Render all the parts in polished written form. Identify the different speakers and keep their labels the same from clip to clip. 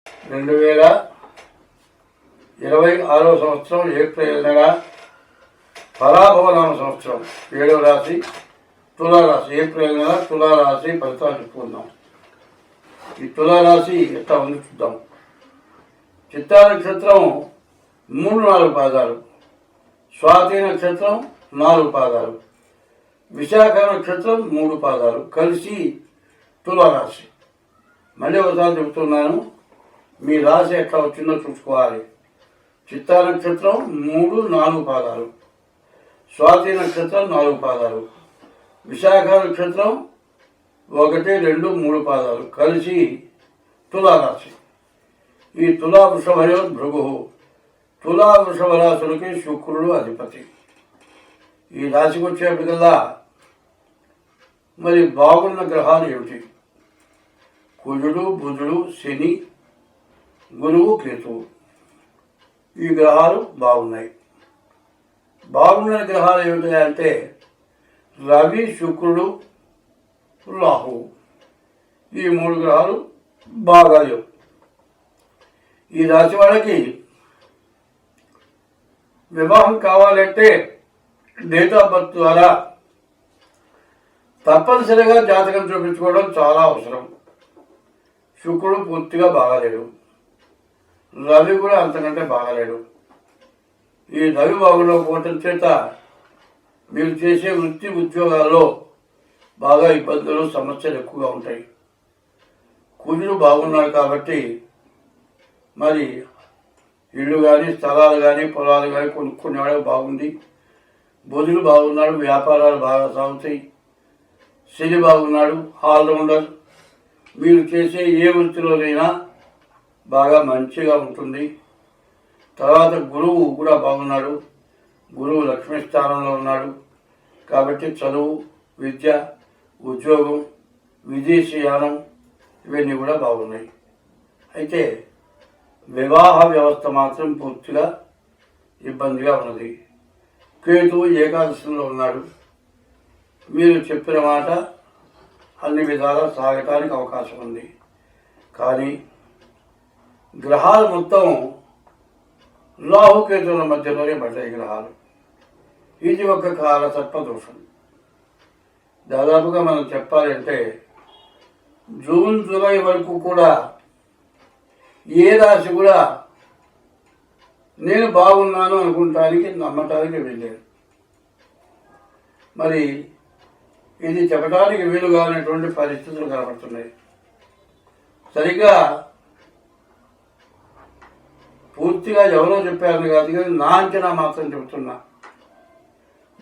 Speaker 1: 2026 సంవత్సరం ఏప్రిల్ నెల పరాభవనామ సంవత్సరం 7వ రాశి తులారాశి. ఏప్రిల్ నెల తులారాశి ఫలితాలు చెప్పుకుందాం. ఈ తులారాశి ఎట్లా ఉంది చూద్దాం. చిత్తా నక్షత్రం 3-4 పాదాలు, స్వాతి నక్షత్రం 4 పాదాలు, విశాఖ నక్షత్రం 3 పాదాలు కలిసి తులారాశి. మళ్ళీ ఒకసారి చెబుతున్నాను, మీ రాశి ఎట్లా వచ్చిందో చూసుకోవాలి. చిత్తా నక్షత్రం 3-4 పాదాలు, స్వాతి నక్షత్రం 4 పాదాలు, విశాఖ నక్షత్రం 1, 2, 3 పాదాలు కలిసి తులారాశి. ఈ తులా వృషభయో భృగు. తులా వృషభ రాశులకి శుక్రుడు అధిపతి. ఈ రాశికి వచ్చేప్పటికల్లా మరి బాగున్న గ్రహాలు ఏమిటి? కుజుడు, బుధుడు, శని, గురువు, కేతువు. ఈ గ్రహాలు బాగున్నాయి. బాగున్న గ్రహాలు ఏమిటి అంటే రవి, శుక్రుడు, రాహువు. ఈ 3 గ్రహాలు బాగా లేవు. ఈ రాశి వాళ్ళకి వివాహం కావాలంటే డేట్ ఆఫ్ బర్త్ ద్వారా తప్పనిసరిగా జాతకం చూపించుకోవడం చాలా అవసరం. శుక్రుడు పూర్తిగా బాగాలేడు, రవి కూడా అంతకంటే బాగాలేడు. ఈ రవి బాగుండకపోవటం చేత మీరు చేసే వృత్తి ఉద్యోగాల్లో బాగా ఇబ్బందులు, సమస్యలు ఎక్కువగా ఉంటాయి. కుజుడు బాగున్నాడు కాబట్టి మరి ఇళ్ళు కానీ, స్థలాలు కానీ, పొలాలు కానీ కొనుక్కునేవాడు బాగుంది. బుధుడు బాగున్నాడు, వ్యాపారాలు బాగా సాగుతాయి. శని బాగున్నాడు, ఆల్రౌండర్. మీరు చేసే ఏ వృత్తిలోనైనా బాగా మంచిగా ఉంటుంది. తర్వాత గురువు కూడా బాగున్నాడు. గురువు లక్ష్మీ స్థానంలో ఉన్నాడు కాబట్టి చదువు, విద్య, ఉద్యోగం, విదేశీయానం ఇవన్నీ కూడా బాగున్నాయి. అయితే వివాహ వ్యవస్థ మాత్రం పూర్తిగా ఇబ్బందిగా ఉన్నది. కేతువు ఏకాదశంలో ఉన్నాడు. మీరు చెప్పిన మాట అన్ని విధాలా సాగటానికి అవకాశం ఉంది. కానీ గ్రహాలు మొత్తం రాహుకేతువుల మధ్యలోనే పడ్డాయి గ్రహాలు. ఇది ఒక కాలసర్ప దోషం. దాదాపుగా మనం చెప్పాలంటే జూన్, జూలై వరకు కూడా ఏ రాశి కూడా నేను బాగున్నాను అనుకుంటానికి, నమ్మటానికి వెళ్ళాను. మరి ఇది చెప్పడానికి వీలుగా అనేటువంటి పరిస్థితులు కనబడుతున్నాయి. సరిగ్గా పూర్తిగా ఎవరో చెప్పారని కాదు, కానీ నా అంచనా మాత్రం చెబుతున్నా.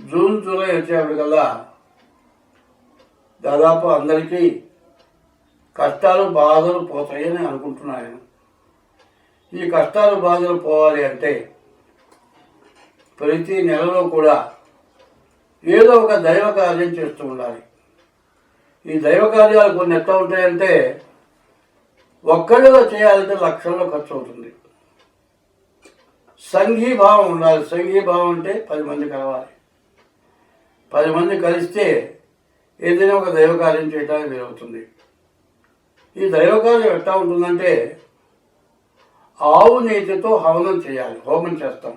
Speaker 1: జూన్, జూలై వచ్చేప్పటికల్లా దాదాపు అందరికీ కష్టాలు, బాధలు పోతాయని అనుకుంటున్నాను. ఈ కష్టాలు, బాధలు పోవాలి అంటే ప్రతి నెలలో కూడా ఏదో ఒక దైవ కార్యం చేస్తూ ఉండాలి. ఈ దైవ కార్యాలు కొన్ని ఎట్లా ఉంటాయంటే ఒక్కడిగా చేయాలంటే లక్షల్లో ఖర్చు అవుతుంది. సంఘీభావం ఉండాలి. సంఘీభావం అంటే 10 మంది కలవాలి. 10 మంది కలిస్తే ఏదైనా ఒక దైవ కార్యం చేయడానికి వీలవుతుంది. ఈ దైవ కార్యం ఎట్లా ఉంటుందంటే ఆవు నేతితో హవనం చేయాలి. హోమం చేస్తాం.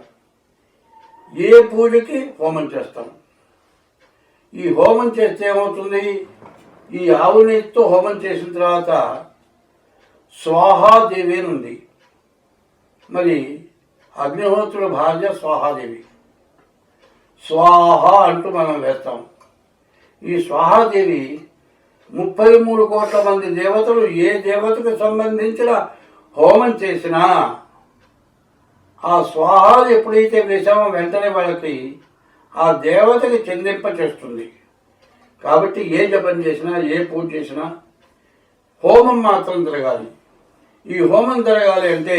Speaker 1: ఏ పూజకి హోమం చేస్తాం. ఈ హోమం చేస్తే ఏమవుతుంది? ఈ ఆవు నేతితో హోమం చేసిన తర్వాత స్వాహాదేవి అని ఉంది. మరి అగ్నిహోత్రుల భార్య స్వాహాదేవి. స్వాహ అంటూ మనం వేస్తాం. ఈ స్వాహాదేవి 33 కోట్ల మంది దేవతలు ఏ దేవతకు సంబంధించిన హోమం చేసినా ఆ స్వాహాలు ఎప్పుడైతే వేసామో వెంటనే వాళ్ళకి ఆ దేవతకి చెందింప చేస్తుంది. కాబట్టి ఏ జపం చేసినా, ఏ పూజ చేసినా హోమం మాత్రం జరగాలి. ఈ హోమం జరగాలి అంటే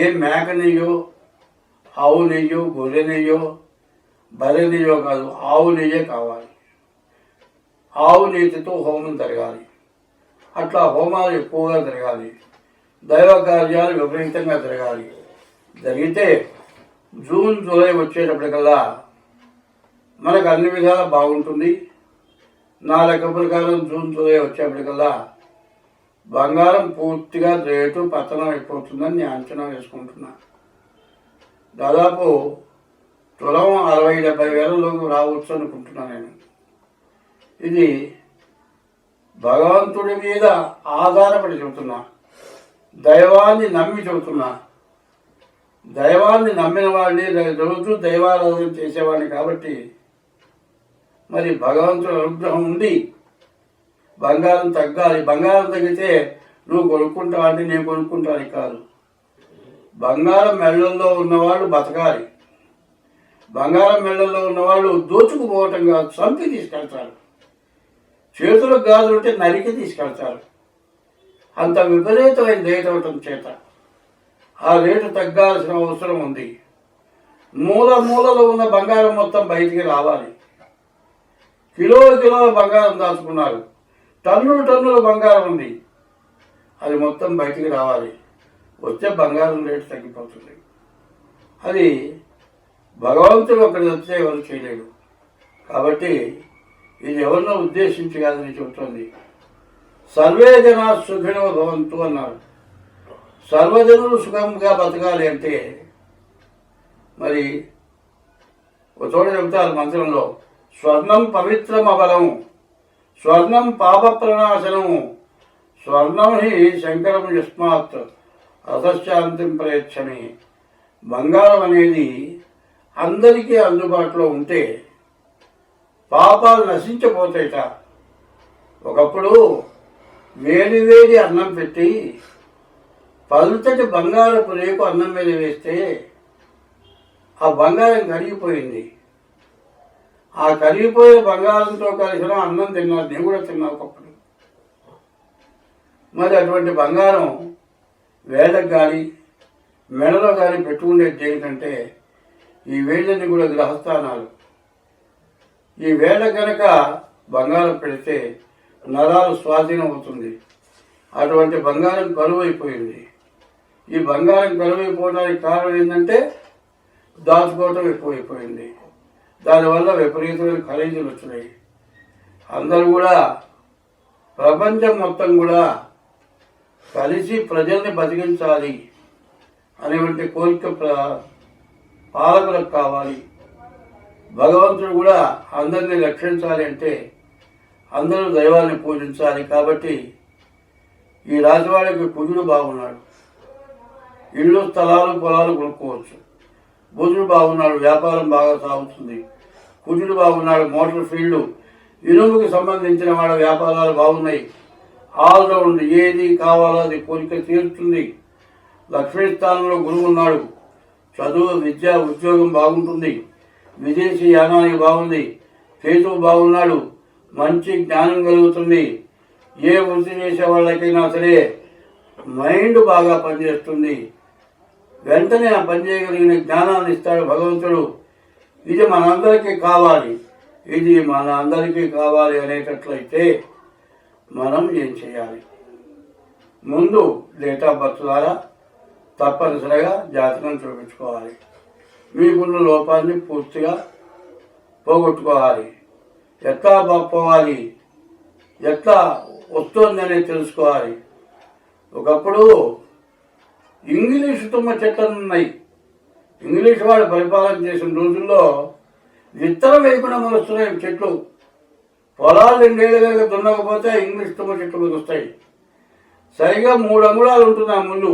Speaker 1: ఏ మేక నెయ్యో, ఆవు నెయ్యో, గొర్రె నెయ్యో, బర్రె నెయ్యో కాదు, ఆవు నెయ్యే కావాలి. ఆవు నేతితో హోమం జరగాలి. అట్లా హోమాలు ఎక్కువగా జరగాలి. దైవ కార్యాలు విపరీతంగా జరగాలి. జరిగితే జూన్, జూలై వచ్చేటప్పటికల్లా మనకు అన్ని విధాలా బాగుంటుంది. నా లెక్క ప్రకారం జూన్, జూలై వచ్చేప్పటికల్లా బంగారం పూర్తిగా రేటు పతనం అయిపోతుందని నేను అంచనా వేసుకుంటున్నా. దాదాపు తులం 60-70 వేలలోకి రావచ్చు అనుకుంటున్నా నేను. ఇది భగవంతుడి మీద ఆధారపడి చెబుతున్నా, దైవాన్ని నమ్మి చెబుతున్నా. దైవాన్ని నమ్మిన వాడిని, రోజు దైవారాధన చేసేవాడిని కాబట్టి మరి భగవంతుడి అనుగ్రహం ఉంది. బంగారం తగ్గాలి. బంగారం తగ్గితే నువ్వు కొనుక్కుంటావు అంటే నేను కొనుక్కుంటాను కాదు. బంగారం మెళ్ళల్లో ఉన్నవాళ్ళు బతకాలి. బంగారం మెళ్ళల్లో ఉన్నవాళ్ళు దోచుకుపోవటం కాదు, చంపి తీసుకెళ్తారు. చేతులకు గాజులు ఉంటే నరికి తీసుకెళ్తారు. అంత విపరీతమైన రేటు అవటం చేత ఆ రేటు తగ్గాల్సిన అవసరం ఉంది. మూలలో ఉన్న బంగారం మొత్తం బయటికి రావాలి. కిలోల బంగారం దాచుకున్నారు, టన్నుల బంగారం ఉంది, అది మొత్తం బయటికి రావాలి. వచ్చే బంగారం రేటు తగ్గిపోతుంది. అది భగవంతుడు ఒకటి వస్తే ఎవరు చేయలేడు. కాబట్టి ఇది ఎవరినో ఉద్దేశించి కాదని చెబుతోంది. సర్వే జనా సుఖినో భవంతు అన్నారు. సర్వజనులు సుఖంగా బతకాలి అంటే మరి ఒక చోట చెబుతారు మంత్రంలో, స్వర్ణం పవిత్రం అబలము, స్వర్ణం పాప ప్రణాశనము, స్వర్ణం హి శంకరం యస్మాత్ రథశాంతిం ప్రయచ్చమి. బంగారం అనేది అందరికీ అందుబాటులో ఉంటే పాపాలు నశించిపోతాయిట. ఒకప్పుడు వేడి అన్నం పెట్టి పలుచటి బంగారపు రేకు అన్నం మీద వేస్తే ఆ బంగారం కరిగిపోయింది. ఆ కరిగిపోయే బంగారంతో కలిసిన అన్నం తిన్నారు, నేను కూడా తిన్నా ఒకప్పుడు. మరి అటువంటి బంగారం వేళ్ళకు కానీ మెడలో కానీ పెట్టుకునేది దేనికంటే ఈ వేళ్ళని కూడా గ్రహస్థానాలు. ఈ వేళ కనుక బంగారం పెడితే నరాలు స్వాధీనం అవుతుంది. అటువంటి బంగారం కరువైపోయింది. ఈ బంగారం కరువైపోవడానికి కారణం ఏంటంటే దాచుకోవటం ఎక్కువైపోయింది. దానివల్ల విపరీతమైన ఖరీదులు వచ్చినాయి. అందరూ కూడా ప్రపంచం మొత్తం కూడా కలిసి ప్రజల్ని బతికించాలి అనేటువంటి కోరిక పాలకులకు కావాలి. భగవంతుడు కూడా అందరినీ రక్షించాలి అంటే అందరూ దైవాన్ని పూజించాలి. కాబట్టి ఈ రాజవాడికి కుజుడు బాగున్నాడు, ఇళ్ళు స్థలాలు పొలాలు కొనుక్కోవచ్చు. బుధుడు బాగున్నాడు, వ్యాపారం బాగా సాగుతుంది. కుజుడు బాగున్నాడు, మోటార్ ఫీల్డ్ ఇనుముకి సంబంధించిన వాళ్ళ వ్యాపారాలు బాగున్నాయి. ఆల్రౌండ్ ఏది కావాలో అది కోరిక తీరుతుంది. లక్ష్మీ స్థానంలో గురువు ఉన్నాడు, చదువు విద్య ఉద్యోగం బాగుంటుంది. విదేశీ యానానికి బాగుంది. కేతువు బాగున్నాడు, మంచి జ్ఞానం కలుగుతుంది. ఏ వృత్తి చేసే వాళ్ళకైనా సరే మైండ్ బాగా పనిచేస్తుంది. వెంటనే ఆ పనిచేయగలిగిన జ్ఞానాన్ని ఇస్తాడు భగవంతుడు. ఇది మనందరికీ కావాలి, ఇది మన అందరికీ కావాలి అనేటట్లయితే మనం ఏం చేయాలి? ముందు డేట్ ఆఫ్ బర్త్ ద్వారా తప్పనిసరిగా జాతకం చూపించుకోవాలి. మీకున్న లోపాన్ని పూర్తిగా పోగొట్టుకోవాలి. ఎట్లా పోవాలి, ఎట్లా వస్తుందని తెలుసుకోవాలి. ఒకప్పుడు ఇంగ్లీషు తుమ్మ చెట్లు ఉన్నాయి. ఇంగ్లీష్ వాడు పరిపాలన చేసిన రోజుల్లో విత్తనం వేయకుండా మొలుస్తున్నాయి చెట్లు. పొలాలు 2 ఏళ్ళు కనుక దున్నకపోతే ఇంగ్లీష్ తుమ్మ చెట్లు మొలుస్తాయి. సరిగా 3 అంగుళాలు ఉంటుంది ఆ ముళ్ళు.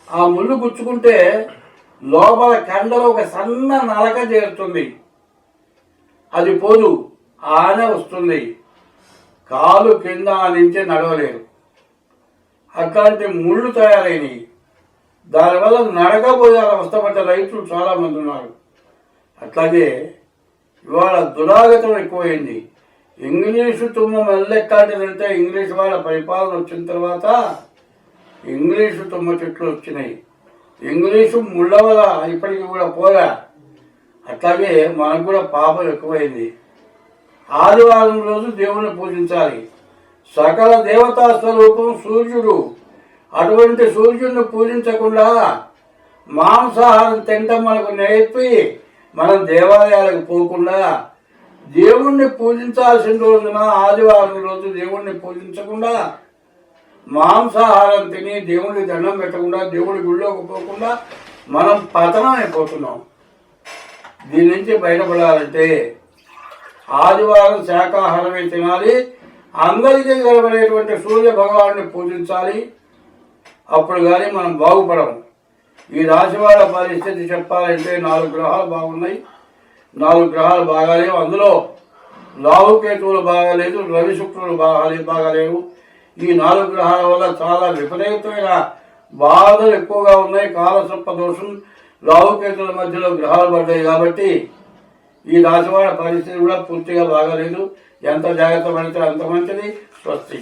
Speaker 1: ఆ ముళ్ళు గుచ్చుకుంటే లోపల కండలో ఒక సన్న నలక చేరుతుంది. అది పోదు, ఆనే వస్తుంది. కాలు కింద నుంచి నడవలేరు. అట్లాంటి ముళ్ళు తయారైనవి. దానివల్ల నడకపోయాల అవస్థపడ్డ రైతులు చాలామంది ఉన్నారు. అట్లాగే ఇవాళ దురాగతం ఎక్కువైంది. ఇంగ్లీషు తుమ్మ మెల్లెక్కాటిదంటే ఇంగ్లీష్ వాళ్ళ పరిపాలన వచ్చిన తర్వాత ఇంగ్లీషు తుమ్మ చెట్లు వచ్చినాయి. ఇంగ్లీషు ముళ్ళ వల్ల ఇప్పటికీ కూడా పోరా. అట్లాగే మనకు కూడా పాపం ఎక్కువైంది. ఆదివారం రోజు దేవుణ్ణి పూజించాలి. సకల దేవతా స్వరూపం సూర్యుడు. అటువంటి సూర్యుడిని పూజించకుండా మాంసాహారం తినటం మనకు నేర్పి మనం దేవాలయాలకు పోకుండా దేవుణ్ణి పూజించాల్సిన రోజున ఆదివారం రోజు దేవుణ్ణి పూజించకుండా మాంసాహారం తిని దేవుడికి దండం పెట్టకుండా దేవుడి గుళ్ళోకి పోకుండా మనం పతనం అయిపోతున్నాం. దీని నుంచి బయటపడాలంటే ఆదివారం శాకాహారమే తినాలి. అందరికీ కనబడేటువంటి సూర్య భగవాన్ని పూజించాలి. అప్పుడు కానీ మనం బాగుపడము. ఈ రాశి వాళ్ళ పరిస్థితి చెప్పాలంటే 4 గ్రహాలు బాగున్నాయి, 4 గ్రహాలు బాగాలేవు. అందులో రాహుకేతువులు బాగాలేదు, రవి శుక్రులు బాగాలేవు. ఈ 4 గ్రహాల వల్ల చాలా విపరీతమైన బాధలు ఎక్కువగా ఉన్నాయి. కాలసర్ప దోషం, రాహుకేతుల మధ్యలో గ్రహాలు పడ్డాయి. కాబట్టి ఈ రాశి వాళ్ళ పరిస్థితి కూడా పూర్తిగా బాగాలేదు. ఎంత జాగ్రత్త పడితే అంత మంచిది. స్వస్తి.